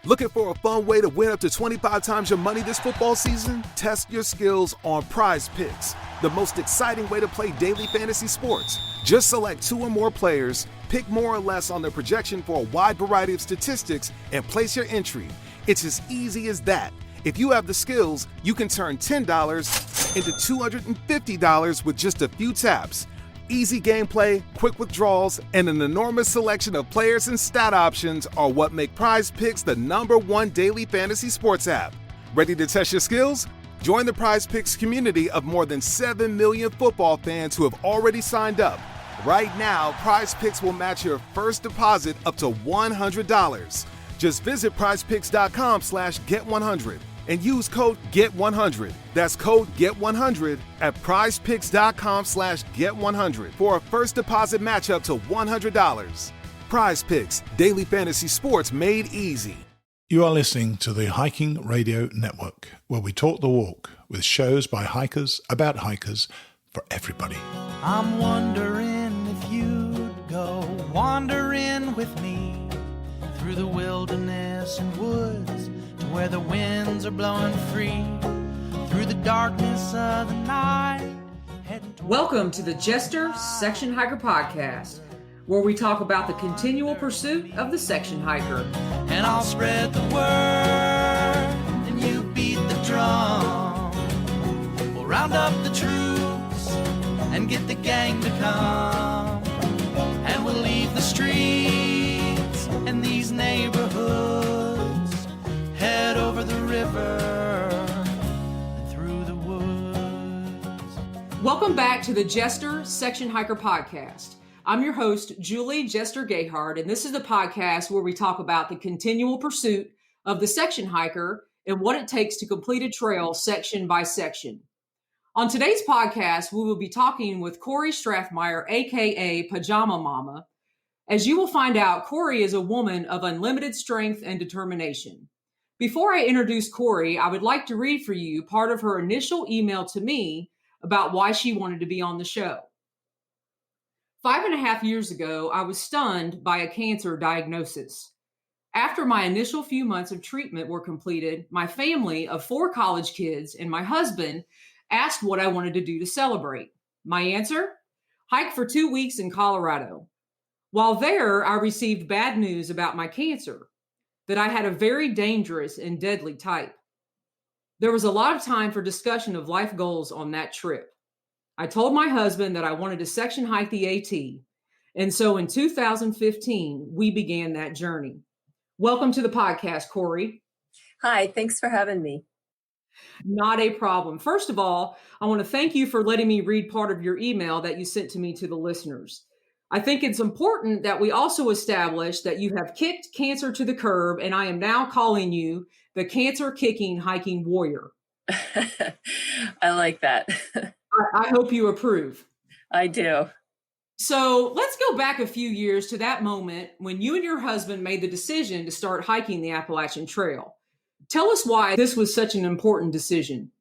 Looking for a fun way to win up to 25 times your money this football season? Test your skills on Prize Picks, the most exciting way to play daily fantasy sports. Just select 2 or more players, pick more or less on their projection for a wide variety of statistics, and place your entry. It's as easy as that. If you have the skills, you can turn $10 into $250 with just a few taps. Easy gameplay, quick withdrawals, and an enormous selection of players and stat options are what make Prize Picks the #1 daily fantasy sports app. Ready to test your skills? Join the Prize Picks community of more than 7 million football fans who have already signed up. Right now, Prize Picks will match your first deposit up to $100. Just visit prizepicks.com/get100 and use code GET100. That's code GET100 at prizepicks.com/get100 for a first deposit match up to $100. Prize Picks, daily fantasy sports made easy. You are listening to the Hiking Radio Network, where we talk the walk with shows by hikers, about hikers, for everybody. I'm wondering if you'd go wandering with me through the wilderness and woods, where the winds are blowing free, through the darkness of the night. Welcome to the Jester Section Hiker Podcast, where we talk about the continual pursuit of the section hiker. And I'll spread the word, and you beat the drum. We'll round up the troops and get the gang to come, and we'll leave the streets and these neighborhoods, head over the river and through the woods. Welcome back to the Jester Section Hiker Podcast. I'm your host, Julie Jester Gayhard, and this is the podcast where we talk about the continual pursuit of the section hiker and what it takes to complete a trail section by section. On today's podcast, we will be talking with Cori Strathmeyer, aka Pajama Mama. As you will find out, Cori is a woman of unlimited strength and determination. Before I introduce Cori, I would like to read for you part of her initial email to me about why she wanted to be on the show. 5.5 years ago, I was stunned by a cancer diagnosis. After my initial few months of treatment were completed, my family of 4 college kids and my husband asked what I wanted to do to celebrate. My answer? Hike for 2 weeks in Colorado. While there, I received bad news about my cancer, that I had a very dangerous and deadly type. There was a lot of time for discussion of life goals on that trip. I told my husband that I wanted to section hike the AT, and so in 2015, we began that journey. Welcome to the podcast, Cori. Hi, thanks for having me. Not a problem. First of all, I want to thank you for letting me read part of your email that you sent to me to the listeners. I think it's important that we also establish that you have kicked cancer to the curb, and I am now calling you the cancer-kicking hiking warrior. I like that. I hope you approve. I do. So let's go back a few years to that moment when you and your husband made the decision to start hiking the Appalachian Trail. Tell us why this was such an important decision.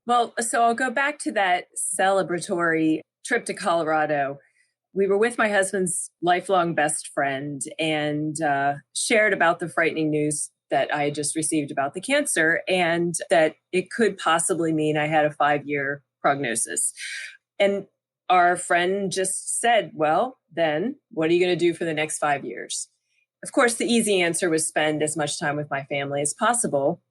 Well, so I'll go back to that celebratory trip to Colorado. We were with my husband's lifelong best friend and shared about the frightening news that I had just received about the cancer and that it could possibly mean I had a 5-year prognosis. And our friend just said, well, then what are you going to do for the next 5 years? Of course, the easy answer was spend as much time with my family as possible.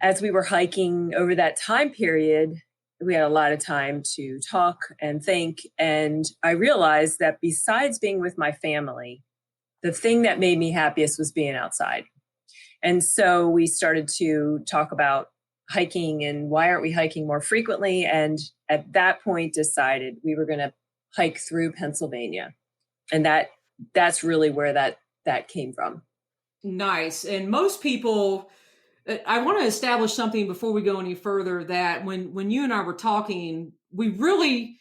As we were hiking over that time period, we had a lot of time to talk and think. And I realized that besides being with my family, the thing that made me happiest was being outside. And so we started to talk about hiking and why aren't we hiking more frequently? And at that point decided we were going to hike through Pennsylvania. And that's really where that came from. Nice. And most people, I want to establish something before we go any further, that when you and I were talking, you really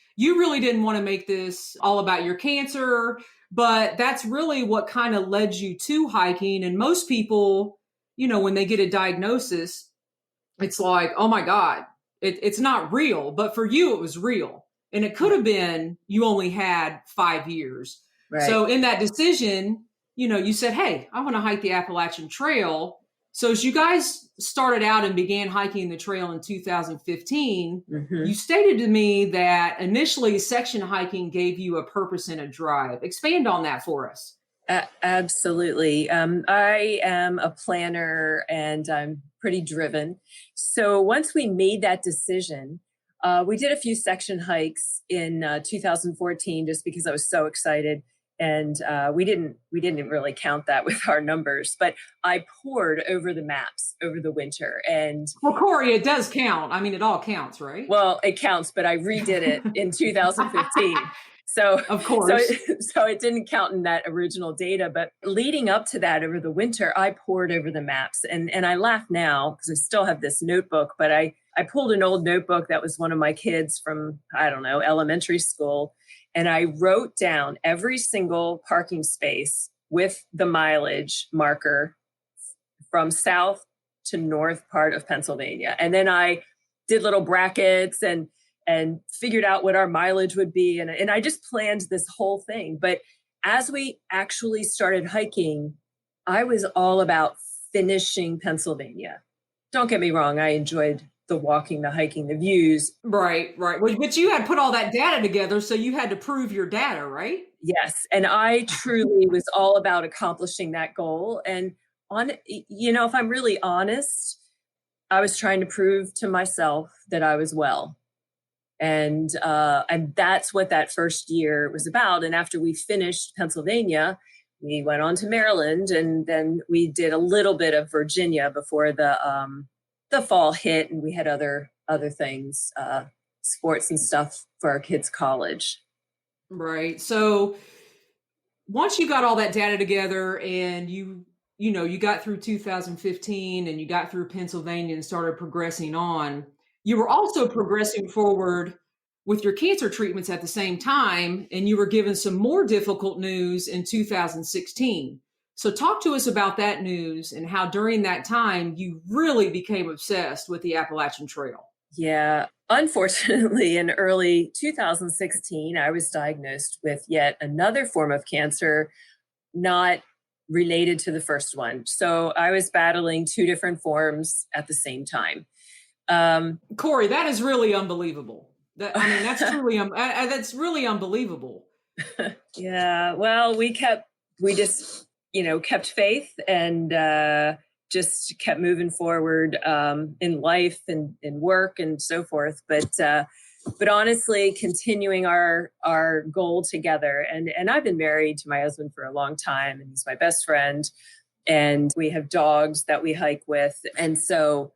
didn't want to make this all about your cancer, but that's really what kind of led you to hiking. And most people, when they get a diagnosis, it's like, oh my God, it's not real. But for you, it was real. And it could have been you only had 5 years. Right. So in that decision, you said, hey, I want to hike the Appalachian Trail. So as you guys started out and began hiking the trail in 2015, you stated to me that initially section hiking gave you a purpose and a drive. Expand on that for us. Absolutely. I am a planner and I'm pretty driven. So once we made that decision, we did a few section hikes in 2014 just because I was so excited. And we didn't really count that with our numbers, but I pored over the maps over the winter. And well, Cori, it does count. I mean, it all counts, right? Well, it counts, but I redid it in 2015. So of course, so it didn't count in that original data. But leading up to that over the winter, I pored over the maps, and I laugh now because I still have this notebook. But I pulled an old notebook that was one of my kids from, I don't know, elementary school. And I wrote down every single parking space with the mileage marker from south to north part of Pennsylvania. And then I did little brackets and figured out what our mileage would be. And I just planned this whole thing. But as we actually started hiking, I was all about finishing Pennsylvania. Don't get me wrong. I enjoyed the walking, the hiking, the views. Right. But you had put all that data together, so you had to prove your data, right? Yes. And I truly was all about accomplishing that goal. And if I'm really honest, I was trying to prove to myself that I was well. And that's what that first year was about. And after we finished Pennsylvania, we went on to Maryland, and then we did a little bit of Virginia before the fall hit, and we had other things, sports and stuff for our kids' college. Right. So once you got all that data together and you got through 2015 and you got through Pennsylvania and started progressing on, you were also progressing forward with your cancer treatments at the same time, and you were given some more difficult news in 2016. So talk to us about that news and how during that time you really became obsessed with the Appalachian Trail. Yeah. Unfortunately, in early 2016, I was diagnosed with yet another form of cancer, not related to the first one. So I was battling two different forms at the same time. Cori, that is really unbelievable. That's truly, that's really unbelievable. Yeah. Well, we just kept faith and just kept moving forward in life and in work and so forth. But honestly, continuing our goal together. And I've been married to my husband for a long time, and he's my best friend. And we have dogs that we hike with. And so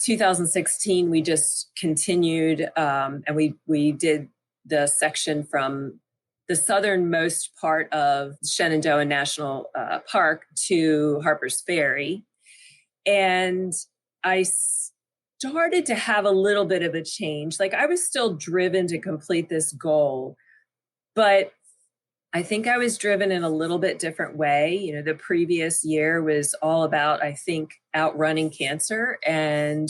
2016, we just continued and we did the section from the southernmost part of Shenandoah National Park to Harper's Ferry. And I started to have a little bit of a change. Like, I was still driven to complete this goal, but I think I was driven in a little bit different way. The previous year was all about, I think, outrunning cancer. And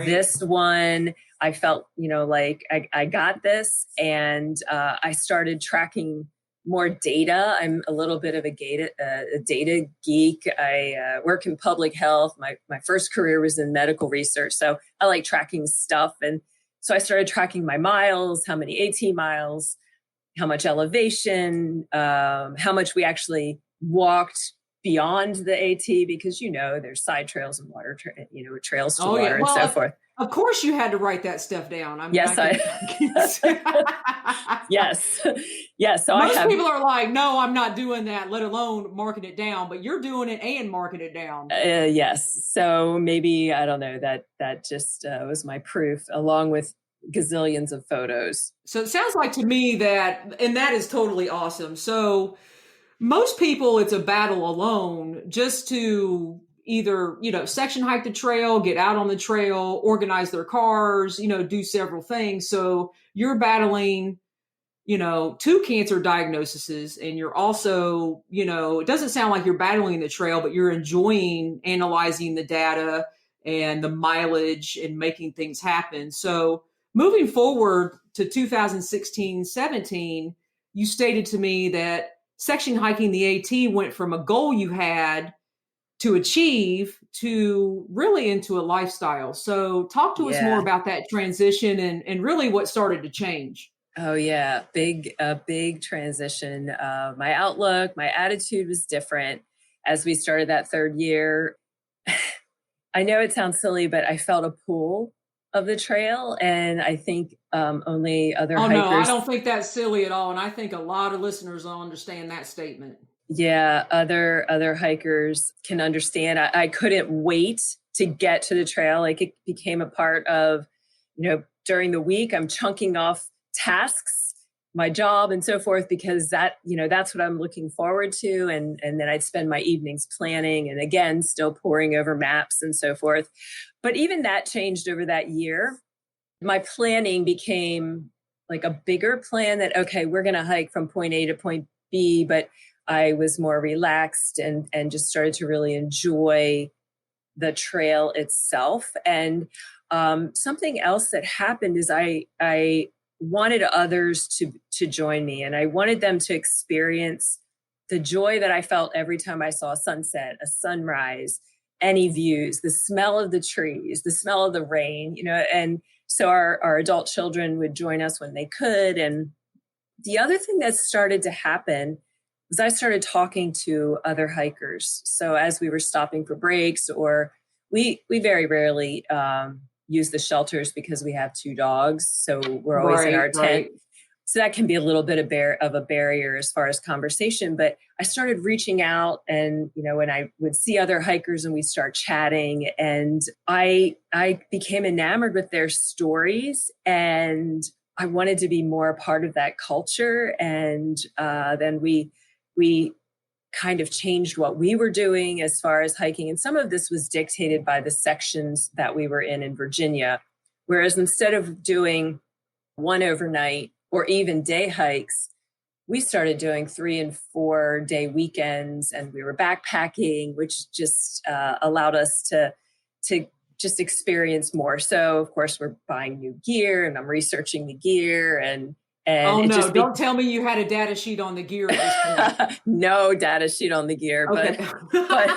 This one, I felt, like I got this, and I started tracking more data. I'm a little bit of a data geek. I work in public health. My first career was in medical research. So I like tracking stuff. And so I started tracking my miles, how many AT miles, how much elevation, how much we actually walked beyond the AT, because, there's side trails and water, trails to water and so forth. Of course you had to write that stuff down. Yes. Yes. So most people are like, no, I'm not doing that, let alone marking it down, but you're doing it and marking it down. Yes. So maybe, I don't know, that just was my proof, along with gazillions of photos. So it sounds like to me that is totally awesome. So most people, it's a battle alone just to either, section hike the trail, get out on the trail, organize their cars, do several things. So you're battling, two cancer diagnoses, and you're also, it doesn't sound like you're battling the trail, but you're enjoying analyzing the data and the mileage and making things happen. So moving forward to 2016-17, you stated to me that section hiking the AT went from a goal you had to achieve to really into a lifestyle. So talk to us more about that transition and really what started to change. Oh yeah, big transition. My outlook, my attitude was different as we started that third year. I know it sounds silly, but I felt a pull of the trail, and I think only other hikers. No, I don't think that's silly at all, and I think a lot of listeners will understand that statement. Yeah, other hikers can understand. I couldn't wait to get to the trail. Like, it became a part of, during the week, I'm chunking off tasks, my job and so forth, because that's what I'm looking forward to. And then I'd spend my evenings planning, and again, still poring over maps and so forth. But even that changed over that year. My planning became like a bigger plan that, okay, we're going to hike from point A to point B, but I was more relaxed and just started to really enjoy the trail itself. And something else that happened is I wanted others to join me, and I wanted them to experience the joy that I felt every time I saw a sunset, a sunrise, any views, the smell of the trees, the smell of the rain, and so our adult children would join us when they could. And the other thing that started to happen was I started talking to other hikers. So as we were stopping for breaks, or we very rarely use the shelters because we have 2 dogs. So we're always in our tent. Right. So that can be a little bit of a barrier as far as conversation. But I started reaching out, and, when I would see other hikers and we'd start chatting, and I became enamored with their stories, and I wanted to be more a part of that culture. And then we kind of changed what we were doing as far as hiking. And some of this was dictated by the sections that we were in Virginia. Whereas instead of doing 1 overnight or even day hikes, we started doing 3 and 4 day weekends, and we were backpacking, which just allowed us to just experience more. So of course we're buying new gear, and I'm researching the gear, and oh no, don't tell me you had a data sheet on the gear at this point. No data sheet on the gear, okay. but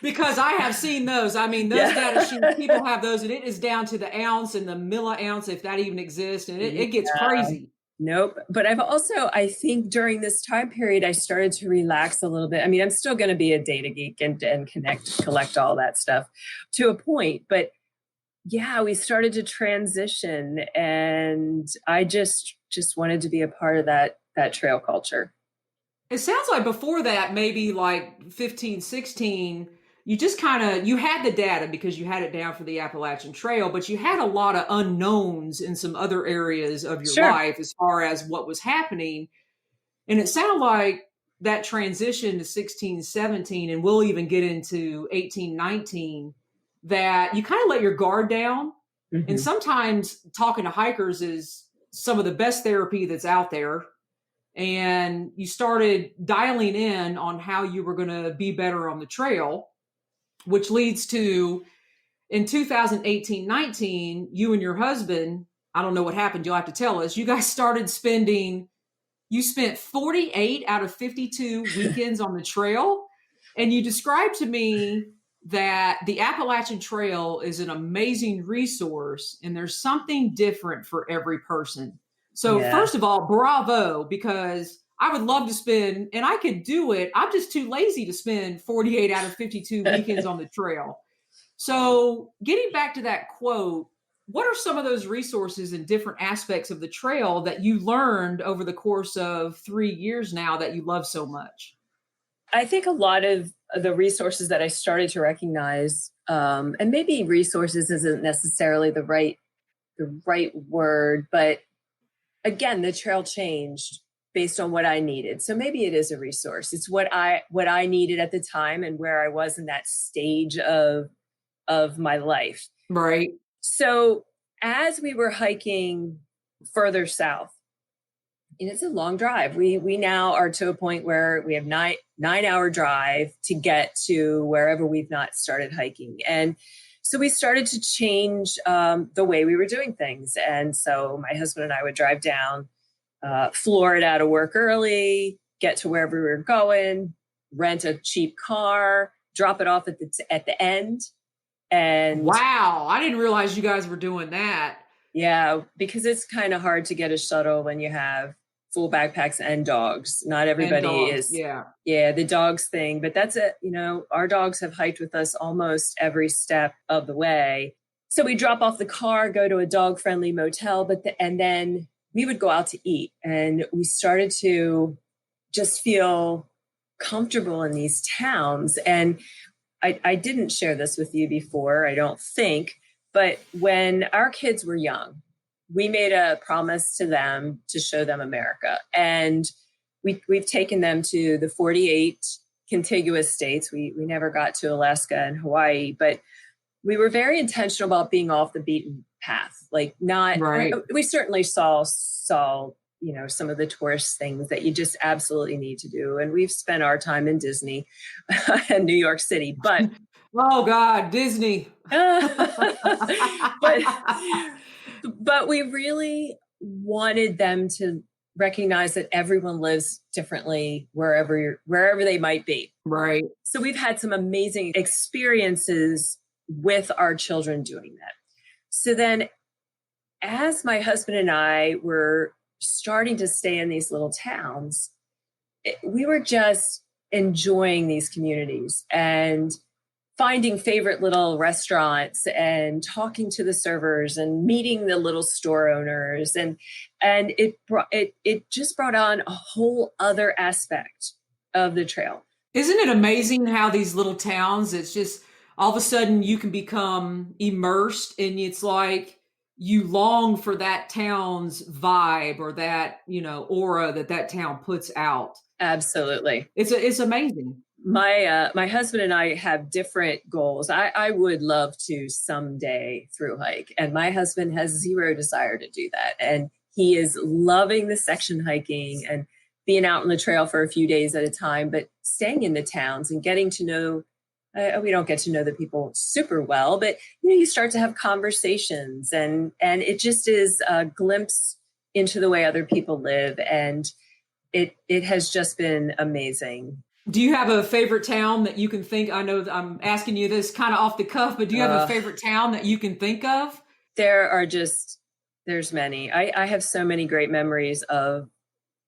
because I have seen those. I mean, those data sheets, people have those, and it is down to the ounce and the milliounce, if that even exists, and it gets crazy. Nope. But I think during this time period, I started to relax a little bit. I mean, I'm still going to be a data geek and collect all that stuff to a point, but yeah, we started to transition, and I just wanted to be a part of that trail culture. It sounds like before that, maybe like 15, 16, you just you had the data because you had it down for the Appalachian Trail, but you had a lot of unknowns in some other areas of your life as far as what was happening. And it sounded like that transition to 16, 17, and we'll even get into 18, 19, that you kind of let your guard down. Mm-hmm. And sometimes talking to hikers is some of the best therapy that's out there. And you started dialing in on how you were going to be better on the trail, which leads to, in 2018-19, you and your husband, I don't know what happened, you'll have to tell us, you guys started you spent 48 out of 52 weekends on the trail. And you described to me that the Appalachian Trail is an amazing resource, and there's something different for every person. So first of all, bravo, because I would love to spend, and I could do it, I'm just too lazy to spend 48 out of 52 weekends on the trail. So getting back to that quote, what are some of those resources and different aspects of the trail that you learned over the course of 3 years now that you love so much? I think a lot of the resources that I started to recognize, and maybe resources isn't necessarily the right word, but again, the trail changed based on what I needed. So maybe it is a resource. It's what I needed at the time and where I was in that stage of my life. Right. So as we were hiking further south, and it's a long drive. We now are to a point where we have 9-hour drive to get to wherever we've not started hiking. And so we started to change the way we were doing things. And so my husband and I would drive down, floor it out of work early, get to wherever we were going, rent a cheap car, drop it off at the end. And wow, I didn't realize you guys were doing that. Yeah, because it's kind of hard to get a shuttle when you have full backpacks and dogs. Not everybody is. Yeah, the dogs thing. But that's it. Our dogs have hiked with us almost every step of the way. So we drop off the car, go to a dog-friendly motel, and then we would go out to eat. And we started to just feel comfortable in these towns. And I didn't share this with you before, I don't think. But when our kids were young, we made a promise to them to show them America. And we've taken them to the 48 contiguous states. We never got to Alaska and Hawaii, but we were very intentional about being off the beaten path. Like not, right. We certainly saw, some of the tourist things that you just absolutely need to do. And we've spent our time in Disney and New York City, but oh God, Disney. but we really wanted them to recognize that everyone lives differently wherever they might be. Right. So we've had some amazing experiences with our children doing that. So then as my husband and I were starting to stay in these little towns, we were just enjoying these communities and finding favorite little restaurants and talking to the servers and meeting the little store owners. And it just brought on a whole other aspect of the trail. Isn't it amazing how these little towns, it's just all of a sudden you can become immersed and it's like you long for that town's vibe or that, aura that town puts out. Absolutely. It's amazing. My husband and I have different goals. I would love to someday through hike, and my husband has zero desire to do that. And he is loving the section hiking and being out on the trail for a few days at a time, but staying in the towns and getting to know, we don't get to know the people super well, but you start to have conversations and it just is a glimpse into the way other people live. And it has just been amazing. Do you have a favorite town that you can think? I know that I'm asking you this kind of off the cuff, but do you have a favorite town that you can think of? There's many. I have so many great memories of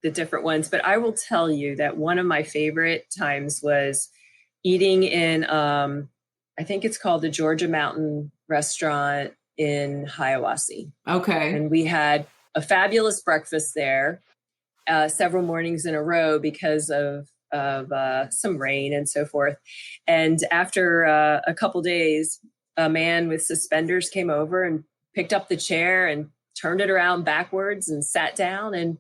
the different ones, but I will tell you that one of my favorite times was eating in, I think it's called the Georgia Mountain Restaurant in Hiawassee. Okay. And we had a fabulous breakfast there several mornings in a row because of some rain and so forth. And after a couple days, a man with suspenders came over and picked up the chair and turned it around backwards and sat down and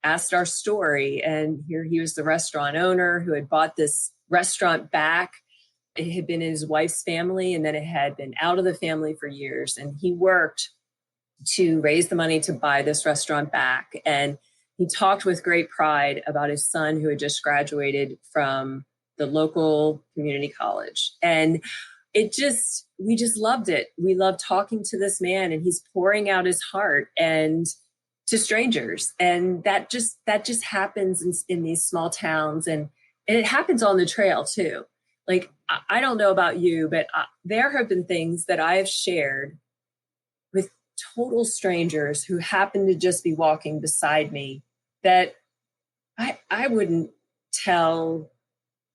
asked our story. And here he was the restaurant owner who had bought this restaurant back. It had been in his wife's family, and then it had been out of the family for years. And he worked to raise the money to buy this restaurant back. And he talked with great pride about his son who had just graduated from the local community college. And we just loved it. We loved talking to this man, and he's pouring out his heart and to strangers. And that just happens in these small towns. And it happens on the trail too. Like, I don't know about you, but there have been things that I have shared with total strangers who happen to just be walking beside me that I wouldn't tell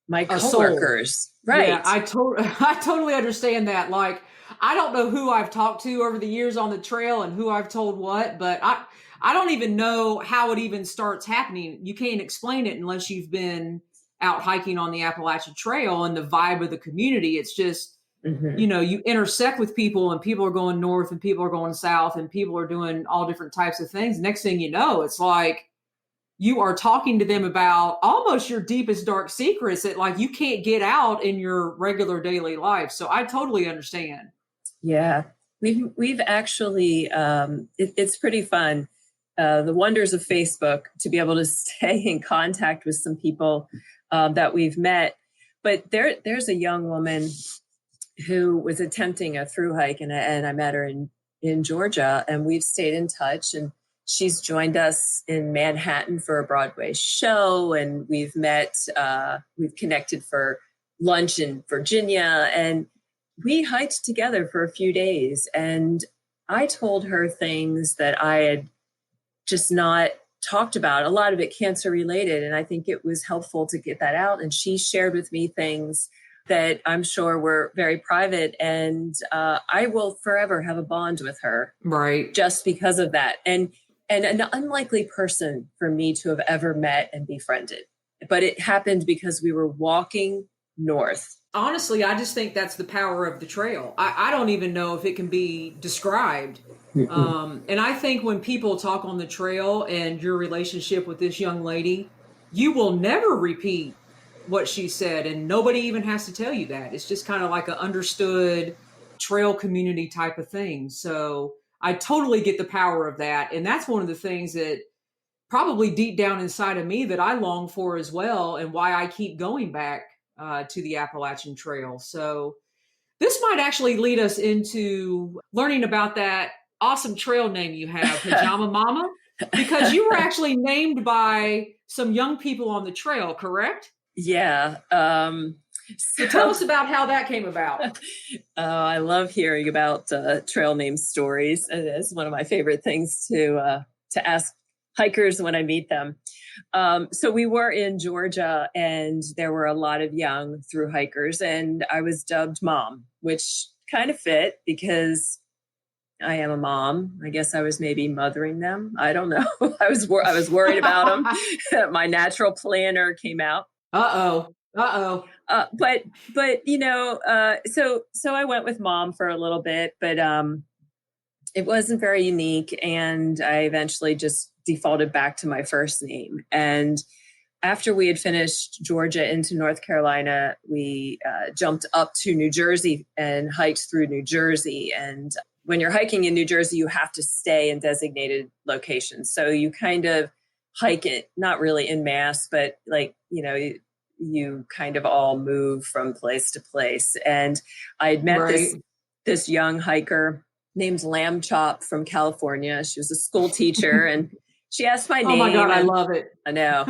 my coworkers. Right. Yeah, I totally understand that. Like, I don't know who I've talked to over the years on the trail and who I've told what, but I don't even know how it even starts happening. You can't explain it unless you've been out hiking on the Appalachian Trail and the vibe of the community. It's just, you intersect with people, and people are going north and people are going south and people are doing all different types of things. Next thing you know, it's like you are talking to them about almost your deepest dark secrets that like you can't get out in your regular daily life. So I totally understand. Yeah, we've actually, it's pretty fun. The wonders of Facebook to be able to stay in contact with some people that we've met. But there's a young woman who was attempting a thru hike, and I met her in Georgia, and we've stayed in touch. And she's joined us in Manhattan for a Broadway show, and we've connected for lunch in Virginia, and we hiked together for a few days. And I told her things that I had just not talked about, a lot of it cancer related. And I think it was helpful to get that out. And she shared with me things that I'm sure were very private. And I will forever have a bond with her. Right. Just because of that. And an unlikely person for me to have ever met and befriended. But it happened because we were walking north. Honestly, I just think that's the power of the trail. I don't even know if it can be described. And I think when people talk on the trail and your relationship with this young lady, you will never repeat what she said. And nobody even has to tell you that. It's just kind of like an understood trail community type of thing. So I totally get the power of that. And that's one of the things that probably deep down inside of me that I long for as well, and why I keep going back to the Appalachian Trail. So this might actually lead us into learning about that awesome trail name you have, Pajama Mama, because you were actually named by some young people on the trail, correct? Yeah. So tell us about how that came about. I love hearing about trail name stories. It's one of my favorite things to ask hikers when I meet them. So we were in Georgia, and there were a lot of young thru hikers, and I was dubbed Mom, which kind of fit because I am a mom. I guess I was maybe mothering them. I don't know. I was worried about them. My natural planner came out. Uh-oh. But so I went with Mom for a little bit, but it wasn't very unique, and I eventually just defaulted back to my first name. And after we had finished Georgia into North Carolina, we jumped up to New Jersey and hiked through New Jersey. And when you're hiking in New Jersey, you have to stay in designated locations. So you kind of hike it, not really en masse, but you kind of all move from place to place. And I had met this young hiker named Lamb Chop from California. She was a school teacher, and she asked my name. Oh my God, I love it. I know.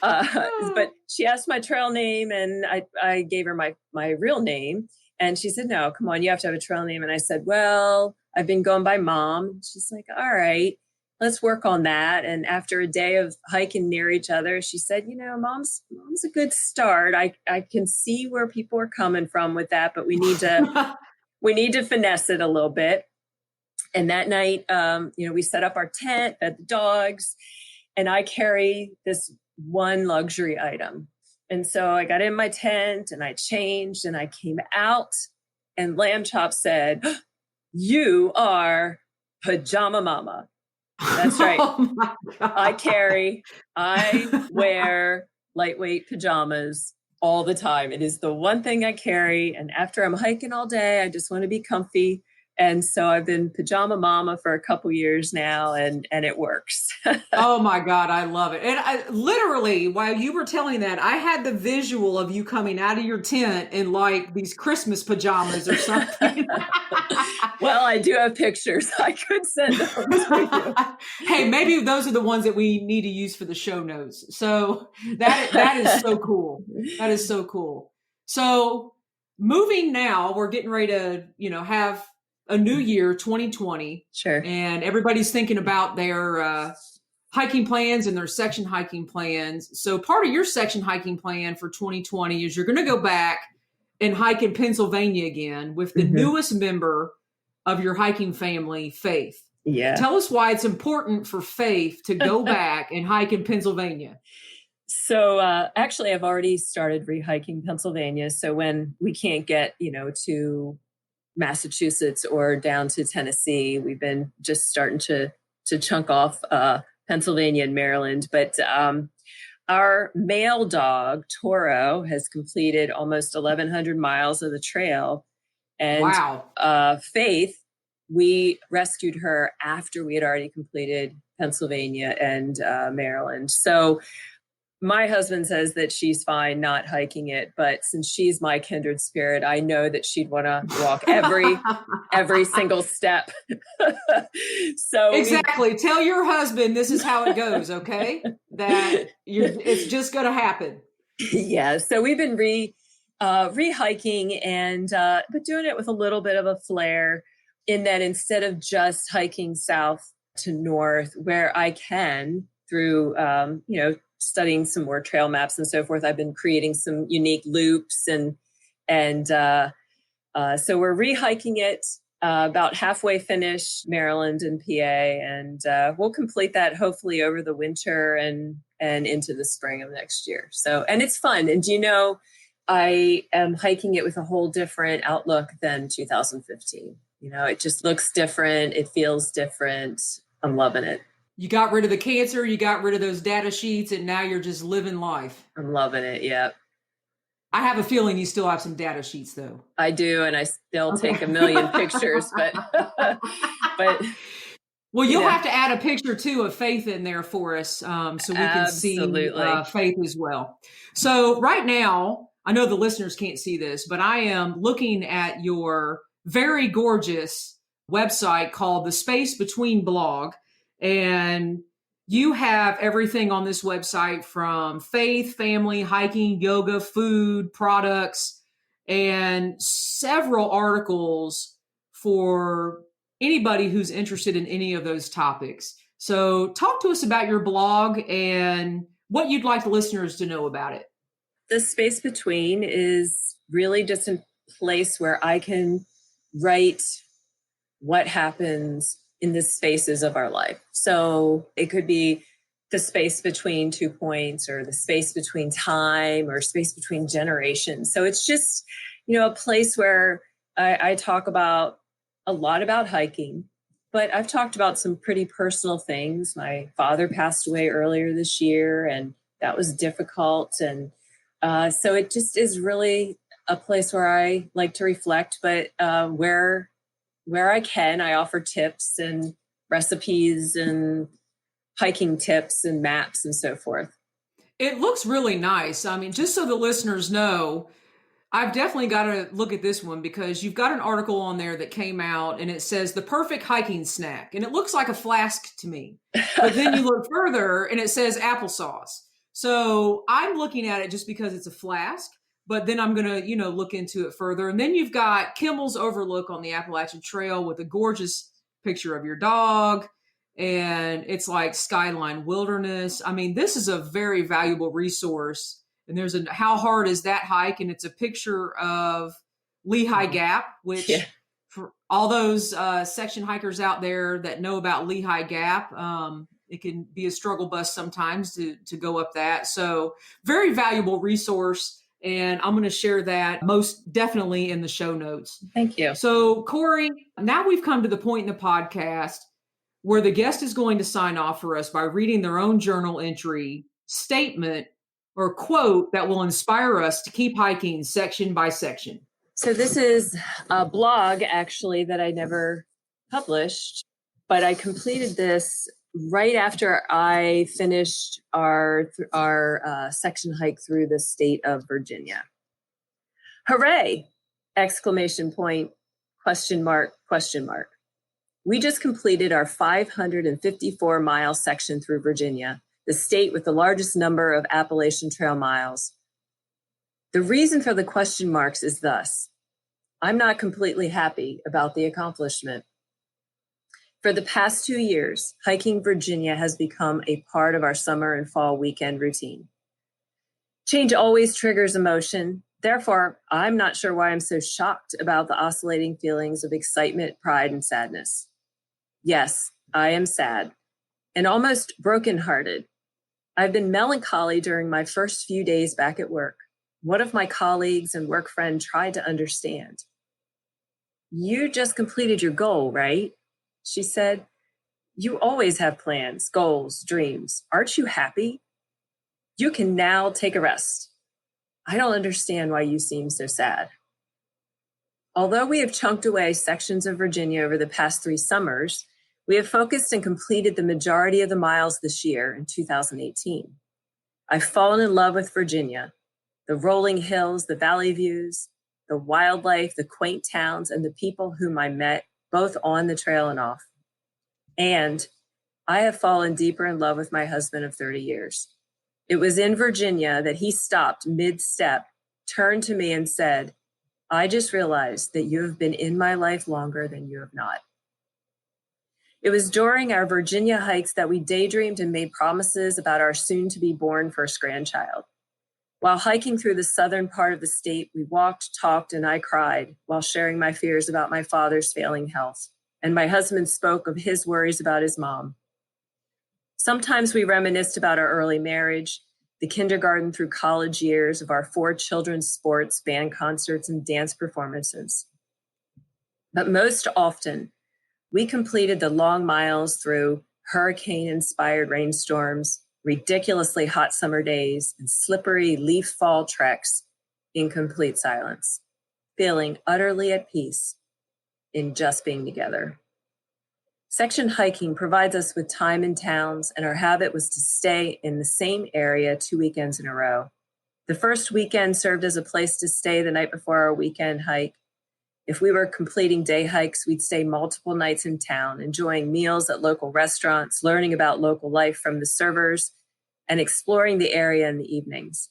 But she asked my trail name, and I gave her my real name. And she said, no, come on, you have to have a trail name. And I said, well, I've been going by Mom. She's like, all right, let's work on that. And after a day of hiking near each other, she said, Mom's a good start. I can see where people are coming from with that, but we need to finesse it a little bit. And that night, we set up our tent, fed the dogs, and I carry this one luxury item. And so I got in my tent and I changed and I came out, and Lamb Chop said, you are Pajama Mama. That's right. Oh I wear lightweight pajamas all the time. It is the one thing I carry. And after I'm hiking all day, I just want to be comfy. And so I've been Pajama Mama for a couple years now, and it works. Oh my God, I love it. And I literally, while you were telling that, I had the visual of you coming out of your tent in like these Christmas pajamas or something. Well, I do have pictures. I could send them to you. Hey, maybe those are the ones that we need to use for the show notes. So that is so cool. That is so cool. So moving now, we're getting ready to, have a new year, 2020. Sure. And everybody's thinking about their hiking plans and their section hiking plans. So part of your section hiking plan for 2020 is you're going to go back and hike in Pennsylvania again with the newest member of your hiking family, Faith. Yeah. Tell us why it's important for Faith to go back and hike in Pennsylvania. So actually, I've already started rehiking Pennsylvania. So when we can't get, to Massachusetts or down to Tennessee, we've been just starting to chunk off Pennsylvania and Maryland. But our male dog, Toro, has completed almost 1,100 miles of the trail. And wow. Faith, we rescued her after we had already completed Pennsylvania and Maryland. So my husband says that she's fine not hiking it, but since she's my kindred spirit, I know that she'd want to walk every single step. So exactly. Tell your husband this is how it goes, okay? That it's just going to happen. Yeah. So we've been rehiking and but doing it with a little bit of a flair, in that instead of just hiking south to north, where I can through studying some more trail maps and so forth, I've been creating some unique loops and so we're rehiking it. About halfway finished, Maryland and PA, and we'll complete that hopefully over the winter and into the spring of next year. So, and it's fun. And I am hiking it with a whole different outlook than 2015. It just looks different. It feels different. I'm loving it. You got rid of the cancer, you got rid of those data sheets, and now you're just living life. I'm loving it. Yeah. I have a feeling you still have some data sheets, though. I do, and I still take a million pictures, but well, you'll have to add a picture too of Faith in there for us, so we can see Faith as well. So right now, I know the listeners can't see this, but I am looking at your very gorgeous website called The Space Between blog, and you have everything on this website from faith, family, hiking, yoga, food, products, and several articles for anybody who's interested in any of those topics. So talk to us about your blog and what you'd like the listeners to know about it. The Space Between is really just a place where I can write what happens in the spaces of our life. So it could be the space between 2 points, or the space between time, or space between generations. So it's just, a place where I talk about a lot about hiking, but I've talked about some pretty personal things. My father passed away earlier this year, and that was difficult. And so it just is really a place where I like to reflect, but where I can, I offer tips and recipes and hiking tips and maps and so forth. It looks really nice. I mean, just so the listeners know, I've definitely got to look at this one because you've got an article on there that came out and it says the perfect hiking snack. And it looks like a flask to me. But then you look further and it says applesauce. So I'm looking at it just because it's a flask. But then I'm going to, look into it further. And then you've got Kimmel's Overlook on the Appalachian Trail with a gorgeous picture of your dog. And it's like Skyline Wilderness. I mean, this is a very valuable resource. And there's how hard is that hike? And it's a picture of Lehigh Gap, which for all those section hikers out there that know about Lehigh Gap, it can be a struggle bus sometimes to go up that. So very valuable resource. And I'm going to share that most definitely in the show notes. Thank you. So, Cori, now we've come to the point in the podcast where the guest is going to sign off for us by reading their own journal entry, statement, or quote that will inspire us to keep hiking section by section. So this is a blog, actually, that I never published, but I completed this right after I finished our section hike through the state of Virginia. Hooray! Exclamation point, question mark, question mark. We just completed our 554-mile section through Virginia, the state with the largest number of Appalachian Trail miles. The reason for the question marks is thus. I'm not completely happy about the accomplishment. For the past 2 years, hiking Virginia has become a part of our summer and fall weekend routine. Change always triggers emotion. Therefore, I'm not sure why I'm so shocked about the oscillating feelings of excitement, pride, and sadness. Yes, I am sad and almost brokenhearted. I've been melancholy during my first few days back at work. One of my colleagues and work friend tried to understand. You just completed your goal, right? She said, you always have plans, goals, dreams. Aren't you happy? You can now take a rest. I don't understand why you seem so sad. Although we have chunked away sections of Virginia over the past 3 summers, we have focused and completed the majority of the miles this year in 2018. I've fallen in love with Virginia, the rolling hills, the valley views, the wildlife, the quaint towns, and the people whom I met both on the trail and off. And I have fallen deeper in love with my husband of 30 years. It was in Virginia that he stopped mid-step turned to me and said, "I just realized that you have been in my life longer than you have not." It was during our Virginia hikes that we daydreamed and made promises about our soon-to-be-born first grandchild. While hiking through the southern part of the state, we walked, talked, and I cried while sharing my fears about my father's failing health, and my husband spoke of his worries about his mom. Sometimes we reminisced about our early marriage, the kindergarten through college years of our 4 children's sports, band concerts, and dance performances. But most often, we completed the long miles through hurricane-inspired rainstorms, ridiculously hot summer days, and slippery leaf fall treks in complete silence, feeling utterly at peace in just being together. Section hiking provides us with time in towns, and our habit was to stay in the same area 2 weekends in a row. The first weekend served as a place to stay the night before our weekend hike. If we were completing day hikes, we'd stay multiple nights in town, enjoying meals at local restaurants, learning about local life from the servers, and exploring the area in the evenings.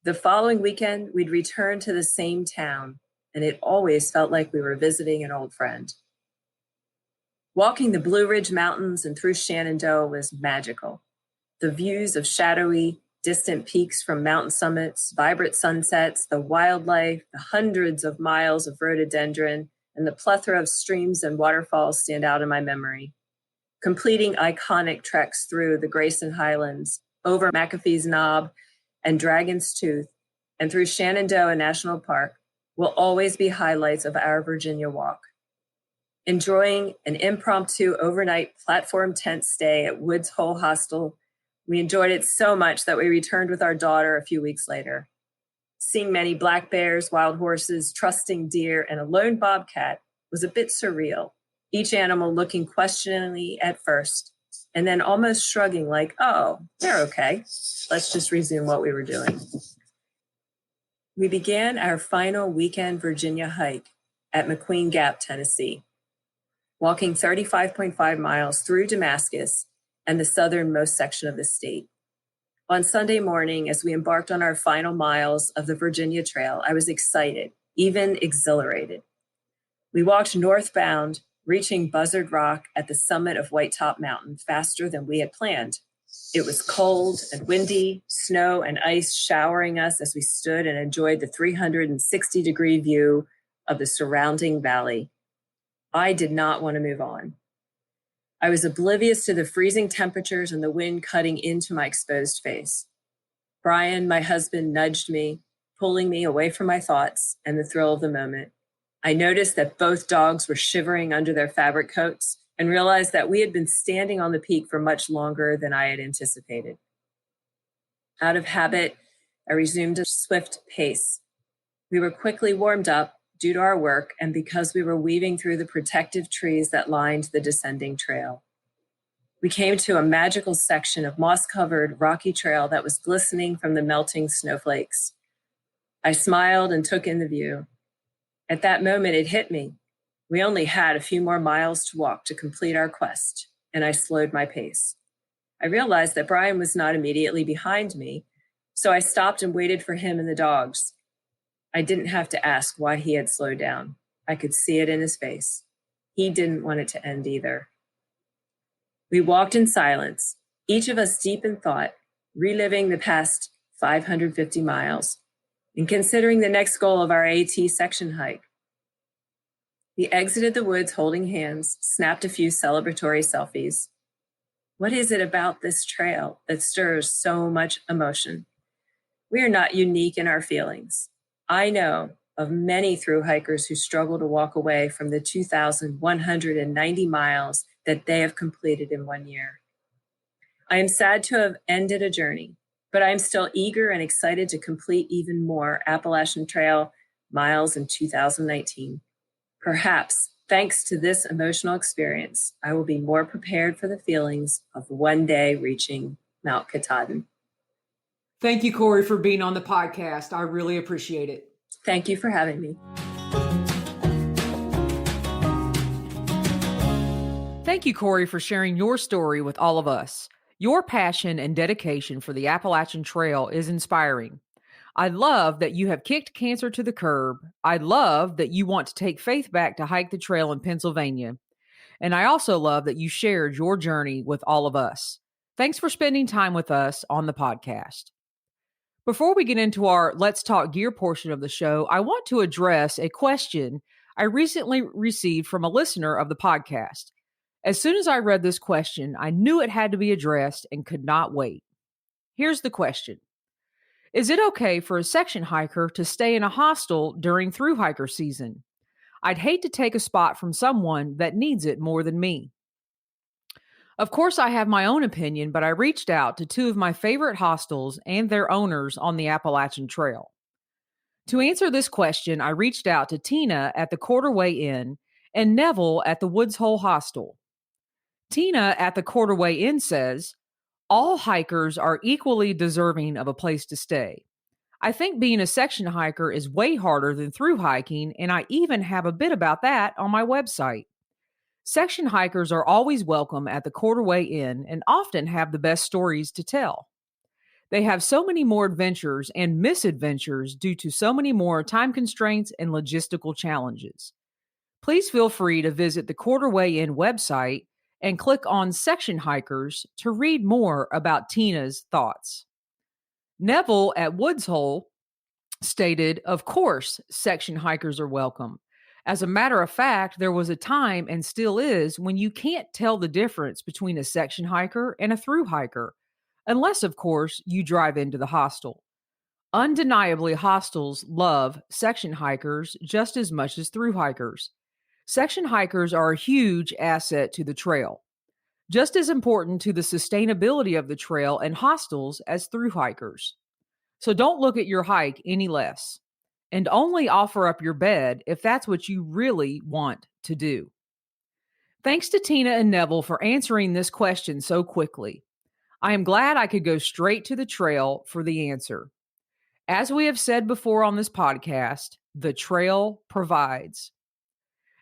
The following weekend, we'd return to the same town, and it always felt like we were visiting an old friend. Walking the Blue Ridge Mountains and through Shenandoah was magical. The views of shadowy, distant peaks from mountain summits, vibrant sunsets, the wildlife, the hundreds of miles of rhododendron, and the plethora of streams and waterfalls stand out in my memory. Completing iconic treks through the Grayson Highlands, over McAfee's Knob and Dragon's Tooth, and through Shenandoah National Park will always be highlights of our Virginia walk. Enjoying an impromptu overnight platform tent stay at Woods Hole Hostel, we enjoyed it so much that we returned with our daughter a few weeks later. Seeing many black bears, wild horses, trusting deer, and a lone bobcat was a bit surreal, each animal looking questioningly at first, and then almost shrugging like, "Oh, they're okay. Let's just resume what we were doing." We began our final weekend Virginia hike at McQueen Gap, Tennessee, walking 35.5 miles through Damascus and the southernmost section of the state. On Sunday morning, as we embarked on our final miles of the Virginia Trail, I was excited, even exhilarated. We walked northbound, reaching Buzzard Rock at the summit of White Top Mountain faster than we had planned. It was cold and windy, snow and ice showering us as we stood and enjoyed the 360-degree view of the surrounding valley. I did not want to move on. I was oblivious to the freezing temperatures and the wind cutting into my exposed face. Brian, my husband, nudged me, pulling me away from my thoughts and the thrill of the moment. I noticed that both dogs were shivering under their fabric coats and realized that we had been standing on the peak for much longer than I had anticipated. Out of habit, I resumed a swift pace. We were quickly warmed up due to our work and because we were weaving through the protective trees that lined the descending trail. We came to a magical section of moss-covered rocky trail that was glistening from the melting snowflakes. I smiled and took in the view. At that moment, it hit me. We only had a few more miles to walk to complete our quest, and I slowed my pace. I realized that Brian was not immediately behind me, so I stopped and waited for him and the dogs. I didn't have to ask why he had slowed down. I could see it in his face. He didn't want it to end either. We walked in silence, each of us deep in thought, reliving the past 550 miles and considering the next goal of our AT section hike. We exited the woods holding hands, snapped a few celebratory selfies. What is it about this trail that stirs so much emotion? We are not unique in our feelings. I know of many thru hikers who struggle to walk away from the 2,190 miles that they have completed in 1 year. I am sad to have ended a journey, but I'm still eager and excited to complete even more Appalachian Trail miles in 2019. Perhaps, thanks to this emotional experience, I will be more prepared for the feelings of one day reaching Mount Katahdin. Thank you, Cori, for being on the podcast. I really appreciate it. Thank you for having me. Thank you, Cori, for sharing your story with all of us. Your passion and dedication for the Appalachian Trail is inspiring. I love that you have kicked cancer to the curb. I love that you want to take faith back to hike the trail in Pennsylvania. And I also love that you shared your journey with all of us. Thanks for spending time with us on the podcast. Before we get into our Let's Talk Gear portion of the show, I want to address a question I recently received from a listener of the podcast. As soon as I read this question, I knew it had to be addressed and could not wait. Here's the question. Is it okay for a section hiker to stay in a hostel during thru hiker season? I'd hate to take a spot from someone that needs it more than me. Of course, I have my own opinion, but I reached out to two of my favorite hostels and their owners on the Appalachian Trail. To answer this question, I reached out to Tina at the Quarterway Inn and Neville at the Woods Hole Hostel. Tina at the Quarterway Inn says, all hikers are equally deserving of a place to stay. I think being a section hiker is way harder than through hiking, and I even have a bit about that on my website. Section hikers are always welcome at the Quarterway Inn and often have the best stories to tell. They have so many more adventures and misadventures due to so many more time constraints and logistical challenges. Please feel free to visit the Quarterway Inn website and click on Section Hikers to read more about Tina's thoughts. Neville at Woods Hole stated, of course, section hikers are welcome. As a matter of fact, there was a time and still is when you can't tell the difference between a section hiker and a through hiker, unless, of course, you drive into the hostel. Undeniably, hostels love section hikers just as much as through hikers. Section hikers are a huge asset to the trail, just as important to the sustainability of the trail and hostels as through hikers. So don't look at your hike any less, and only offer up your bed if that's what you really want to do. Thanks to Tina and Neville for answering this question so quickly. I am glad I could go straight to the trail for the answer. As we have said before on this podcast, the trail provides.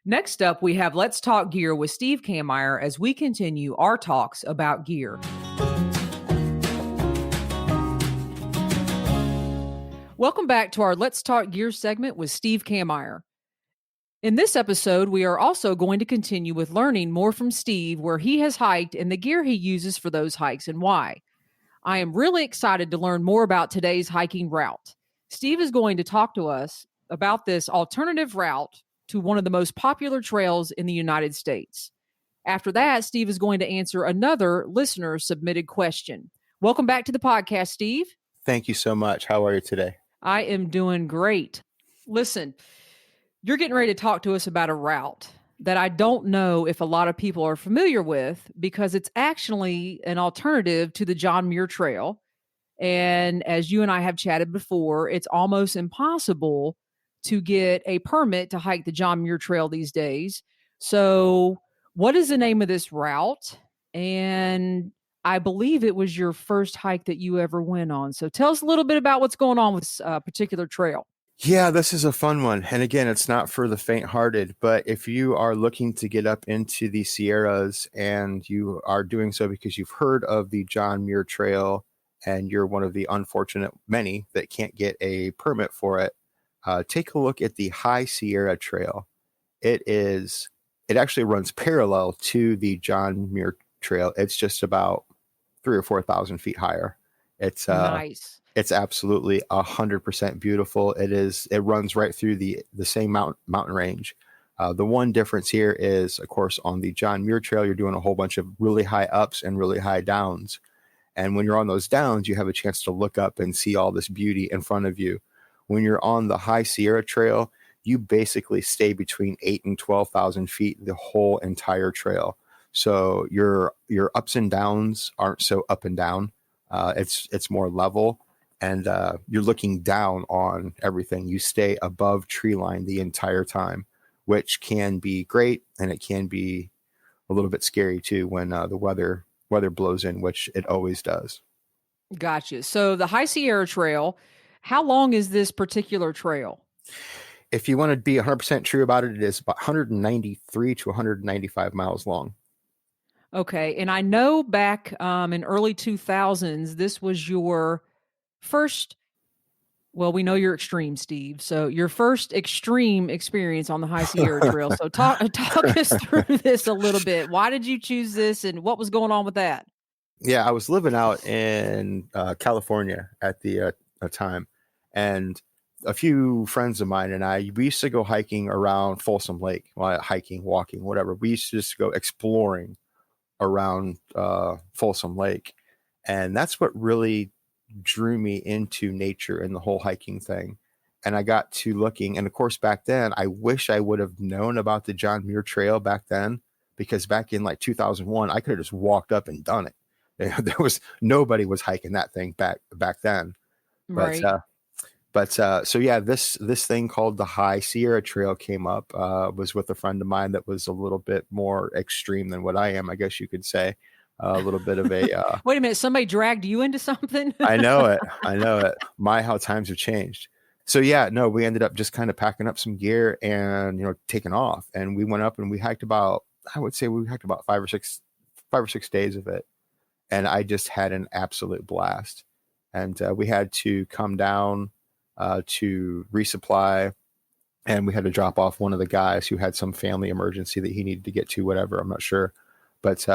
Next up, we have Let's Talk Gear with Steve Kammeyer as we continue our talks about gear. Welcome back to our Let's Talk Gear segment with Steve Kammeyer. In this episode, we are also going to continue with learning more from Steve, where he has hiked and the gear he uses for those hikes and why. I am really excited to learn more about today's hiking route. Steve is going to talk to us about this alternative route to one of the most popular trails in the United States. After that, Steve is going to answer another listener submitted question. Welcome back to the podcast, Steve. Thank you so much. How are you today? I am doing great. Listen, you're getting ready to talk to us about a route that I don't know if a lot of people are familiar with because it's actually an alternative to the John Muir Trail. And as you and I have chatted before, it's almost impossible to get a permit to hike the John Muir Trail these days. So what is the name of this route? And I believe it was your first hike that you ever went on. So tell us a little bit about what's going on with this particular trail. Yeah, this is a fun one. And again, it's not for the faint-hearted, but if you are looking to get up into the Sierras and you are doing so because you've heard of the John Muir Trail and you're one of the unfortunate many that can't get a permit for it, take a look at the High Sierra Trail. It actually runs parallel to the John Muir Trail. It's just about 3,000 or 4,000 feet higher. It's nice. It's absolutely 100% beautiful. It runs right through the same mountain range. The one difference here is, of course, on the John Muir Trail, you're doing a whole bunch of really high ups and really high downs. And when you're on those downs, you have a chance to look up and see all this beauty in front of you. When you're on the High Sierra Trail, you basically stay between 8,000 and 12,000 feet the whole entire trail. So your ups and downs aren't so up and down. It's more level, and you're looking down on everything. You stay above tree line the entire time, which can be great, and it can be a little bit scary too when the weather blows in, which it always does. Gotcha. So the High Sierra Trail, how long is this particular trail? If you want to be 100% true about it, it is about 193 to 195 miles long. Okay. And I know back in early 2000s, this was your first Well, we know you're extreme, Steve. So your first extreme experience on the High Sierra Trail. So talk us through this a little bit. Why did you choose this, and what was going on with that? Yeah, I was living out in California at the time, and a few friends of mine and we used to go hiking around Folsom Lake. Well, hiking, walking, whatever. We used to just go exploring around Folsom Lake, and that's what really drew me into nature and the whole hiking thing. And I got to looking, and of course back then I wish I would have known about the John Muir Trail back then, because back in like 2001 I could have just walked up and done it. Nobody was hiking that thing back then. Right. So yeah, this thing called the High Sierra Trail came up, was with a friend of mine that was a little bit more extreme than what I am, I guess you could say. A little bit of a wait a minute, somebody dragged you into something? I know it. How times have changed. So yeah, no, we ended up just kind of packing up some gear and, taking off, and we went up and we hiked about 5 or 6 days of it. And I just had an absolute blast. And we had to come down to resupply, and we had to drop off one of the guys who had some family emergency that he needed to get to, whatever, I'm not sure. But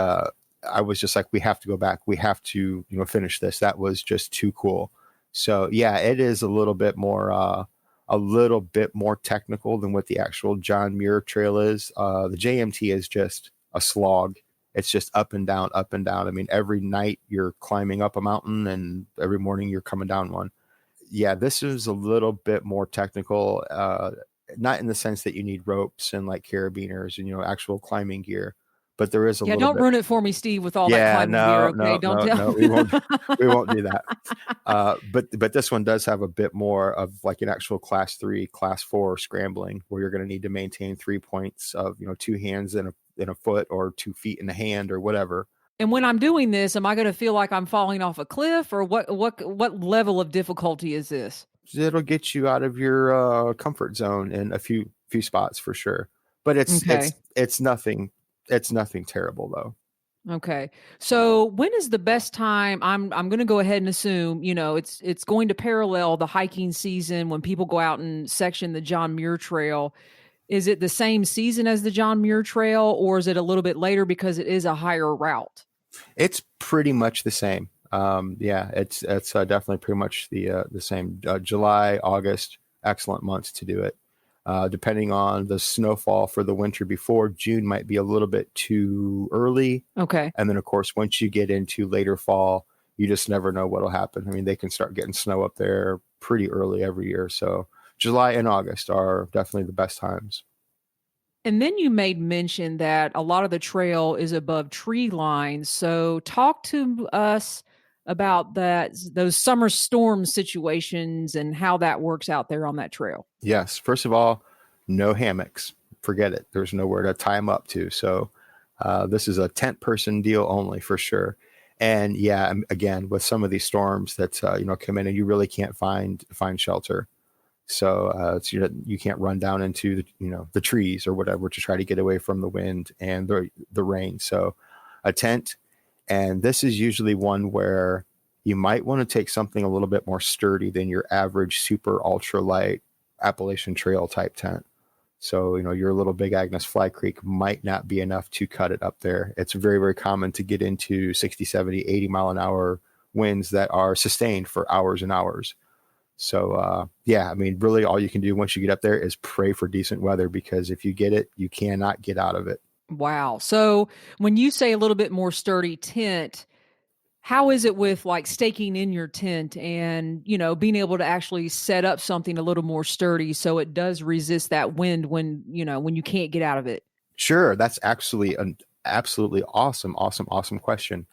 I was just like, we have to go back. We have to, finish this. That was just too cool. So yeah, it is a little bit more technical than what the actual John Muir Trail is. The JMT is just a slog. It's just up and down, up and down. I mean, every night you're climbing up a mountain, and every morning you're coming down one. Yeah, this is a little bit more technical, not in the sense that you need ropes and like carabiners and, actual climbing gear. But there is a little don't bit. ruin it for me, Steve, with all that climbing gear. Okay, don't tell. No, we won't do that. But this one does have a bit more of like an actual class 3, class 4 scrambling, where you're going to need to maintain 3 points of 2 hands in a foot, or 2 feet in a hand, or whatever. And when I'm doing this, am I going to feel like I'm falling off a cliff, or what level of difficulty is this? It'll get you out of your comfort zone in a few spots for sure. But it's nothing. It's nothing terrible though. Okay. So when is the best time? I'm going to go ahead and assume, it's going to parallel the hiking season when people go out and section the John Muir Trail. Is it the same season as the John Muir Trail, or is it a little bit later because it is a higher route? It's pretty much the same. Yeah, it's definitely pretty much the same. July, August, excellent months to do it. Depending on the snowfall for the winter before, June might be a little bit too early. Okay. And then, of course, once you get into later fall, you just never know what'll happen. I mean, they can start getting snow up there pretty early every year. So July and August are definitely the best times. And then you made mention that a lot of the trail is above tree lines. So talk to us about those summer storm situations and how that works out there on that trail. Yes. First of all, no hammocks. Forget it. There's nowhere to tie them up to. So this is a tent person deal only for sure. And yeah, again, with some of these storms that, come in and you really can't find shelter. So you can't run down into the trees or whatever to try to get away from the wind and the rain. So a tent. And this is usually one where you might want to take something a little bit more sturdy than your average super ultra light Appalachian Trail type tent. So, your little Big Agnes Fly Creek might not be enough to cut it up there. It's very, very common to get into 60, 70, 80 mile an hour winds that are sustained for hours and hours. So, yeah, I mean, really all you can do once you get up there is pray for decent weather, because if you get it, you cannot get out of it. Wow. So when you say a little bit more sturdy tent, how is it with like staking in your tent and, being able to actually set up something a little more sturdy so it does resist that wind when you can't get out of it? Sure. That's actually an absolutely awesome question.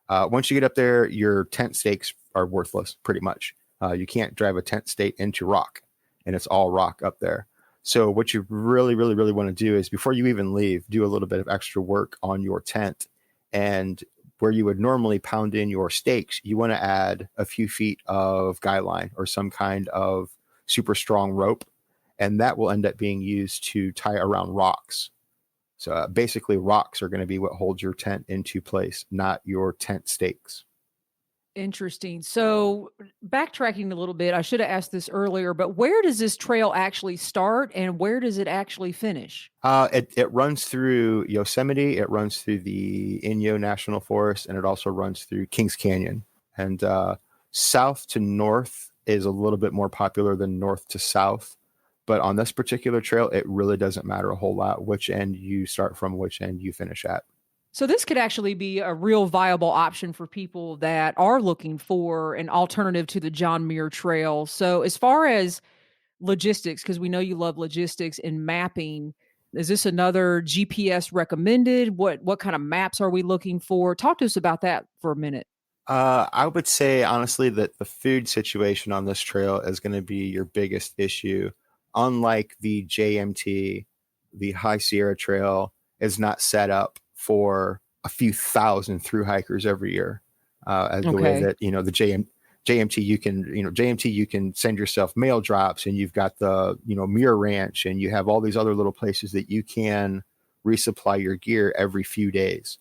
Once you get up there, your tent stakes are worthless pretty much. You can't drive a tent stake into rock, and it's all rock up there. So what you really, really, really want to do is, before you even leave, do a little bit of extra work on your tent. And where you would normally pound in your stakes, you want to add a few feet of guy line or some kind of super strong rope. And that will end up being used to tie around rocks. So basically rocks are going to be what holds your tent into place, not your tent stakes. Interesting. So backtracking a little bit, I should have asked this earlier, but where does this trail actually start and where does it actually finish? It runs through Yosemite, it runs through the Inyo National Forest, and it also runs through Kings Canyon. And south to north is a little bit more popular than north to south. But on this particular trail, it really doesn't matter a whole lot which end you start from, which end you finish at. So this could actually be a real viable option for people that are looking for an alternative to the John Muir Trail. So as far as logistics, because we know you love logistics and mapping, is this another GPS recommended? What kind of maps are we looking for? Talk to us about that for a minute. I would say, honestly, that the food situation on this trail is going to be your biggest issue. Unlike the JMT, the High Sierra Trail is not set up for a few thousand through hikers every year. As the way that, the JMT, you can send yourself mail drops, and you've got the, Muir Ranch, and you have all these other little places that you can resupply your gear every few days.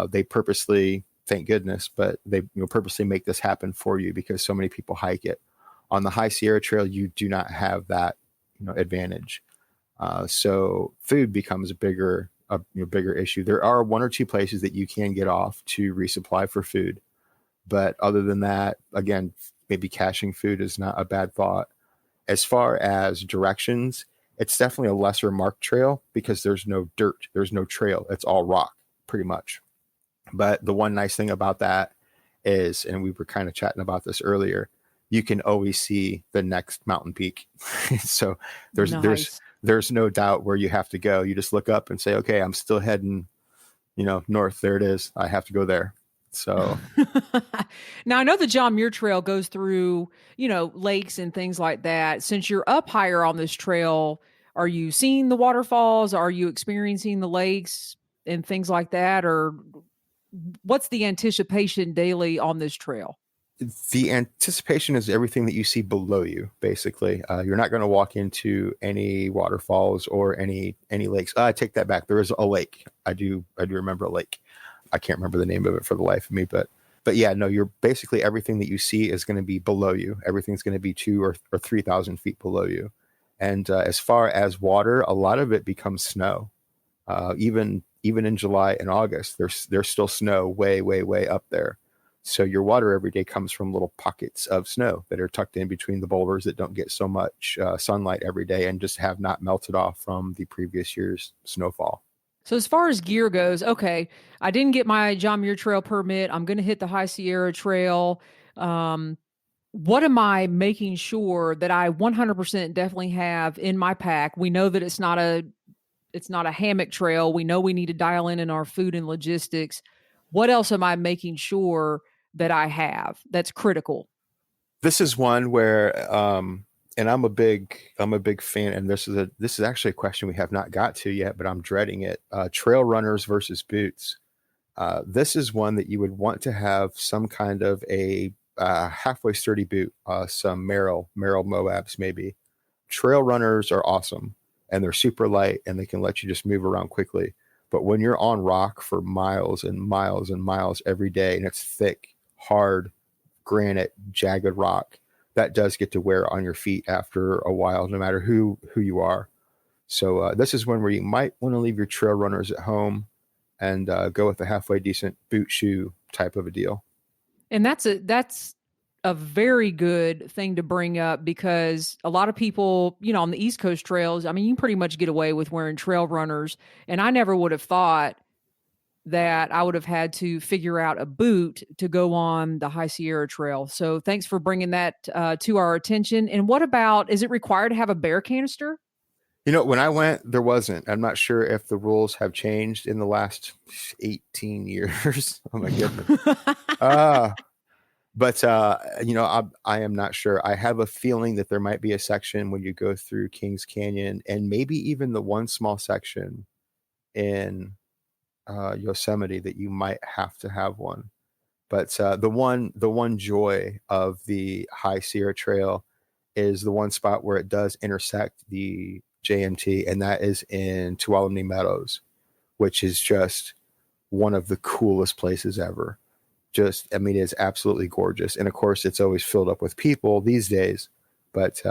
They purposely, thank goodness, but they purposely make this happen for you because so many people hike it. On the High Sierra Trail, you do not have that, advantage. So food becomes a bigger issue. There are one or two places that you can get off to resupply for food. But other than that, again, maybe caching food is not a bad thought. As far as directions, it's definitely a lesser marked trail because there's no dirt. There's no trail. It's all rock pretty much. But the one nice thing about that is, and we were kind of chatting about this earlier, you can always see the next mountain peak. So there's no doubt where you have to go. You just look up and say, okay, I'm still heading, north. There it is. I have to go there. So now I know the John Muir Trail goes through, lakes and things like that. Since you're up higher on this trail, are you seeing the waterfalls? Are you experiencing the lakes and things like that? Or what's the anticipation daily on this trail? The anticipation is everything that you see below you, basically. You're not going to walk into any waterfalls or any lakes. I take that back. There is a lake. I do remember a lake. I can't remember the name of it for the life of me, but yeah, no, you're basically everything that you see is going to be below you. Everything's going to be 2,000 or 3,000 feet below you. And as far as water, a lot of it becomes snow. Even in July and August, there's still snow way, way, way up there. So your water every day comes from little pockets of snow that are tucked in between the boulders that don't get so much sunlight every day and just have not melted off from the previous year's snowfall. So as far as gear goes, okay, I didn't get my John Muir Trail permit. I'm going to hit the High Sierra Trail. What am I making sure that I 100% definitely have in my pack? We know that it's not a hammock trail. We know we need to dial in our food and logistics. What else am I making sure that I have that's critical? This is one where, and I'm a big fan. And this is actually a question we have not got to yet, but I'm dreading it. Trail runners versus boots. This is one that you would want to have some kind of a halfway sturdy boot, some Merrell Moabs maybe. Trail runners are awesome and they're super light and they can let you just move around quickly. But when you're on rock for miles and miles and miles every day, and it's thick, hard, granite, jagged rock, that does get to wear on your feet after a while, no matter who you are. So this is one where you might want to leave your trail runners at home and go with a halfway decent boot shoe type of a deal. And that's a very good thing to bring up because a lot of people, on the East Coast trails, I mean, you pretty much get away with wearing trail runners. And I never would have thought that I would have had to figure out a boot to go on the High Sierra Trail. So thanks for bringing that to our attention. And what about, is it required to have a bear canister? When I went, there wasn't. I'm not sure if the rules have changed in the last 18 years. Oh my goodness. But I am not sure. I have a feeling that there might be a section when you go through Kings Canyon and maybe even the one small section in Yosemite that you might have to have one. But the one joy of the High Sierra Trail is the one spot where it does intersect the JMT, and that is in Tuolumne Meadows, which is just one of the coolest places ever. it is absolutely gorgeous. And of course, it's always filled up with people these days, but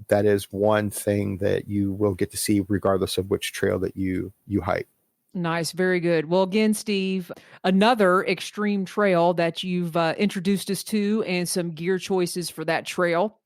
that is one thing that you will get to see regardless of which trail that you hike. Nice. Very good. Well, again, Steve, another extreme trail that you've introduced us to and some gear choices for that trail.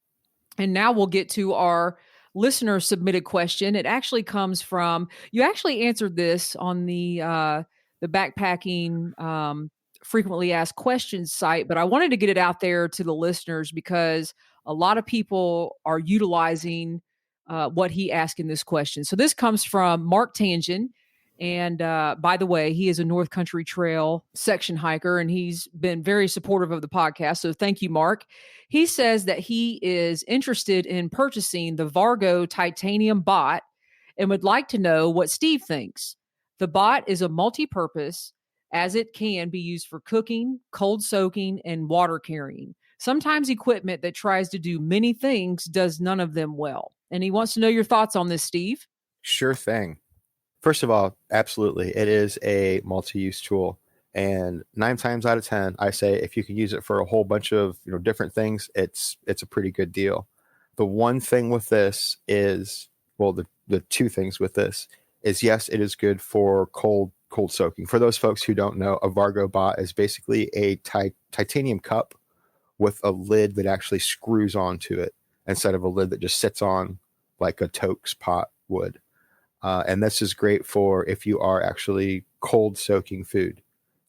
And now we'll get to our listener submitted question. It actually comes from, you actually answered this on the backpacking frequently asked questions site, but I wanted to get it out there to the listeners because a lot of people are utilizing what he asked in this question. So this comes from Mark Tangent. And by the way, he is a North Country Trail section hiker, and he's been very supportive of the podcast. So thank you, Mark. He says that he is interested in purchasing the Vargo Titanium Bot and would like to know what Steve thinks. The bot is a multi-purpose, as it can be used for cooking, cold soaking, and water carrying. Sometimes equipment that tries to do many things does none of them well. And he wants to know your thoughts on this, Steve. Sure thing. First of all, absolutely. It is a multi-use tool. And 9 times out of 10, I say if you can use it for a whole bunch of different things, it's a pretty good deal. The one thing with this is, well, the two things with this is, yes, it is good for cold soaking. For those folks who don't know, a Vargo Bot is basically a titanium cup with a lid that actually screws onto it instead of a lid that just sits on like a Toke's pot would. And this is great for if you are actually cold soaking food.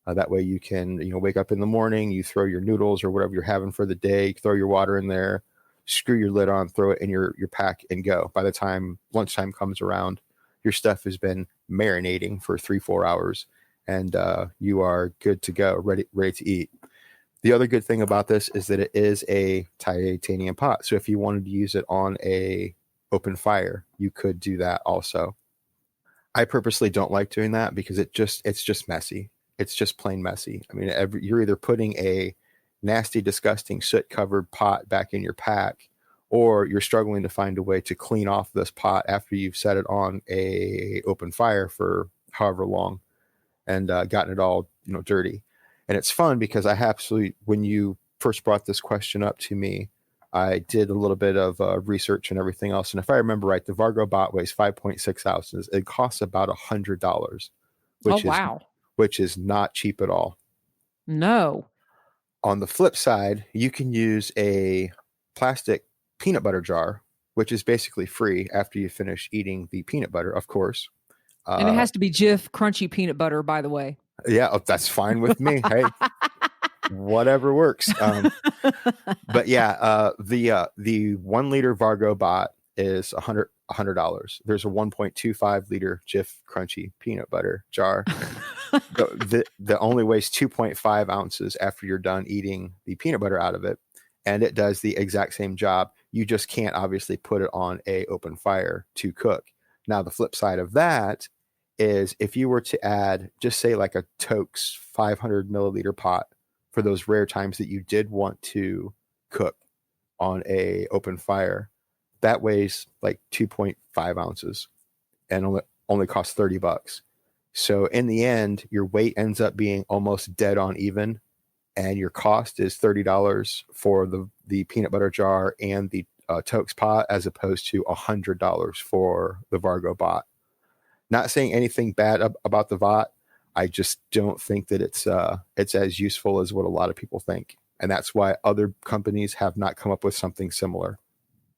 That way you can, wake up in the morning, you throw your noodles or whatever you're having for the day, throw your water in there, screw your lid on, throw it in your pack and go. By the time lunchtime comes around, your stuff has been marinating for 3-4 hours and you are good to go, ready to eat. The other good thing about this is that it is a titanium pot. So if you wanted to use it on a open fire, you could do that also. I purposely don't like doing that because it's just messy. It's just plain messy. I mean, you're either putting a nasty, disgusting soot-covered pot back in your pack, or you're struggling to find a way to clean off this pot after you've set it on a open fire for however long and gotten it all dirty. And it's fun because when you first brought this question up to me, I did a little bit of research and everything else. And if I remember right, the Vargo Bot weighs 5.6 ounces. It costs about $100, which is not cheap at all. No. On the flip side, you can use a plastic peanut butter jar, which is basically free after you finish eating the peanut butter, of course. And it has to be Jif crunchy peanut butter, by the way. Yeah, that's fine with me. Hey. Whatever works. But yeah, the 1 liter Vargo Bot is $100. There's a 1.25 liter Jif crunchy peanut butter jar that only weighs 2.5 ounces after you're done eating the peanut butter out of it. And it does the exact same job. You just can't obviously put it on a open fire to cook. Now, the flip side of that is if you were to add, just say like a Toke's 500 milliliter pot, for those rare times that you did want to cook on a open fire, that weighs like 2.5 ounces and only costs $30. So in the end, your weight ends up being almost dead on even, and your cost is $30 for the peanut butter jar and the Toke's pot, as opposed to $100 for the Vargo Bot. Not saying anything bad about the Bot. I just don't think that it's as useful as what a lot of people think. And that's why other companies have not come up with something similar.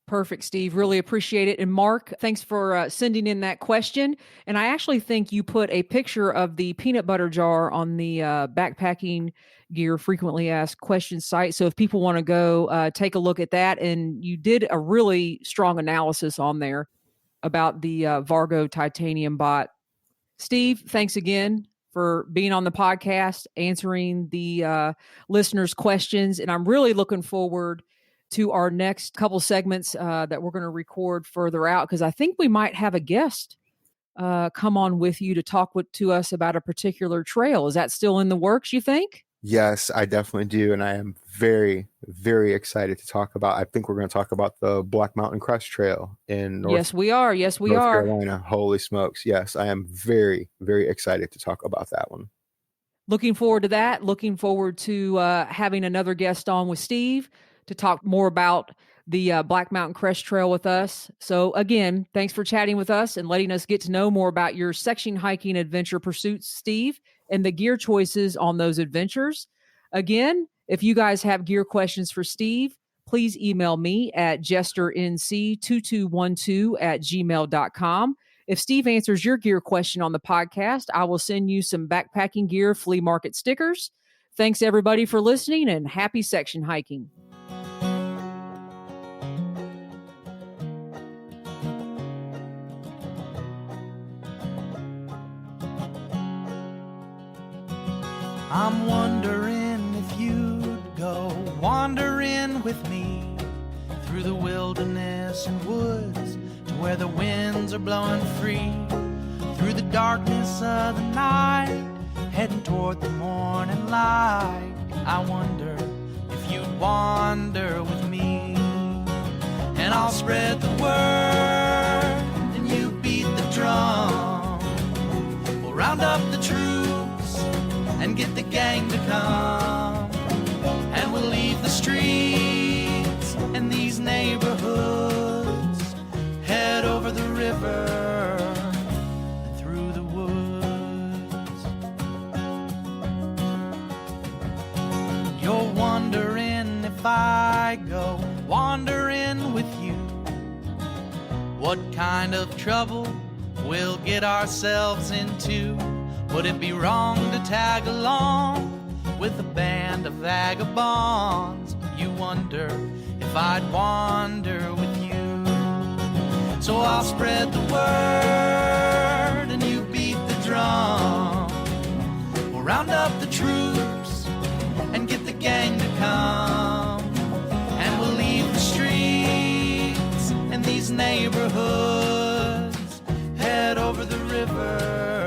Perfect, Steve. Really appreciate it. And Mark, thanks for sending in that question. And I actually think you put a picture of the peanut butter jar on the backpacking gear frequently asked questions site. So if people want to go take a look at that, and you did a really strong analysis on there about the Vargo Titanium Bot. Steve, thanks again for being on the podcast, answering the listeners' questions. And I'm really looking forward to our next couple segments that we're going to record further out, because I think we might have a guest come on with you to talk to us about a particular trail. Is that still in the works, you think? Yes, I definitely do. And I am very, very excited to talk about, I think we're going to talk about the Black Mountain Crest Trail in North Carolina. Holy smokes. Yes, I am very, very excited to talk about that one. looking forward to that. Looking forward to having another guest on with Steve to talk more about the Black Mountain Crest Trail with us. So again, thanks for chatting with us and letting us get to know more about your section hiking adventure pursuits, Steve, and the gear choices on those adventures. Again, if you guys have gear questions for Steve, please email me at jesterNC2212@gmail.com. If Steve answers your gear question on the podcast, I will send you some backpacking gear flea market stickers. Thanks everybody for listening, and happy section hiking. I'm wondering if you'd go wandering with me through the wilderness and woods to where the winds are blowing free, through the darkness of the night, heading toward the morning light. I wonder if you'd wander with me, and I'll spread the word and you beat the drum. We'll round up the troops and get the gang to come, and we'll leave the streets and these neighborhoods, head over the river and through the woods. You're wondering if I go wandering with you, what kind of trouble we'll get ourselves into. Would it be wrong to tag along with a band of vagabonds? You wonder if I'd wander with you. So I'll spread the word and you beat the drum. We'll round up the troops and get the gang to come, and we'll leave the streets and these neighborhoods, head over the river.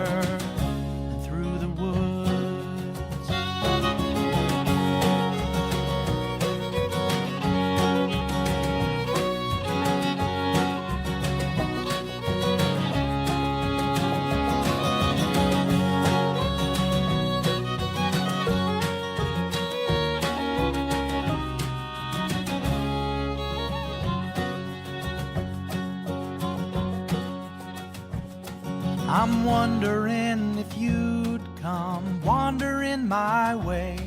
I'm wondering if you'd come wandering my way,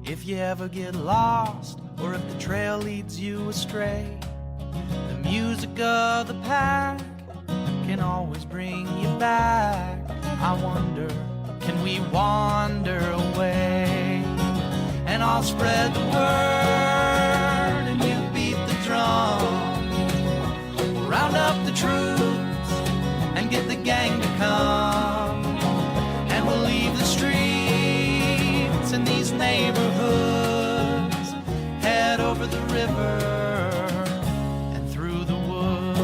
if you ever get lost or if the trail leads you astray. The music of the pack can always bring you back. I wonder, can we wander away? And I'll spread the word and you beat the drum. We'll round up the troops and get the gang to come, and we'll leave the streets and these neighborhoods, head over the river and through the woods.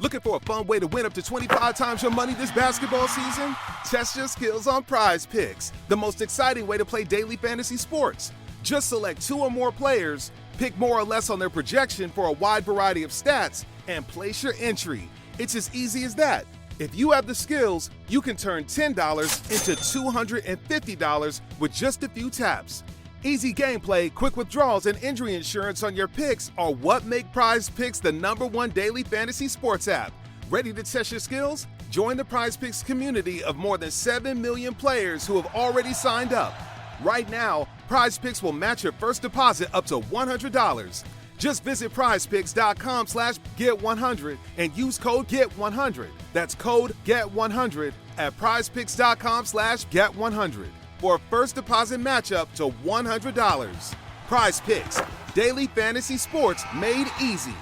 Looking for a fun way to win up to 25 times your money this basketball season? Test your skills on Prize Picks, the most exciting way to play daily fantasy sports. Just select 2 or more players, pick more or less on their projection for a wide variety of stats, and place your entry. It's as easy as that. If you have the skills, you can turn $10 into $250 with just a few taps. Easy gameplay, quick withdrawals, and injury insurance on your picks are what make Prize Picks the #1 daily fantasy sports app. Ready to test your skills? Join the Prize Picks community of more than 7 million players who have already signed up. Right now, Prize Picks will match your first deposit up to $100. Just visit prizepicks.com/get100 and use code GET100. That's code GET100 at prizepicks.com/get100 for a first deposit matchup to $100. Prize Picks, daily fantasy sports made easy.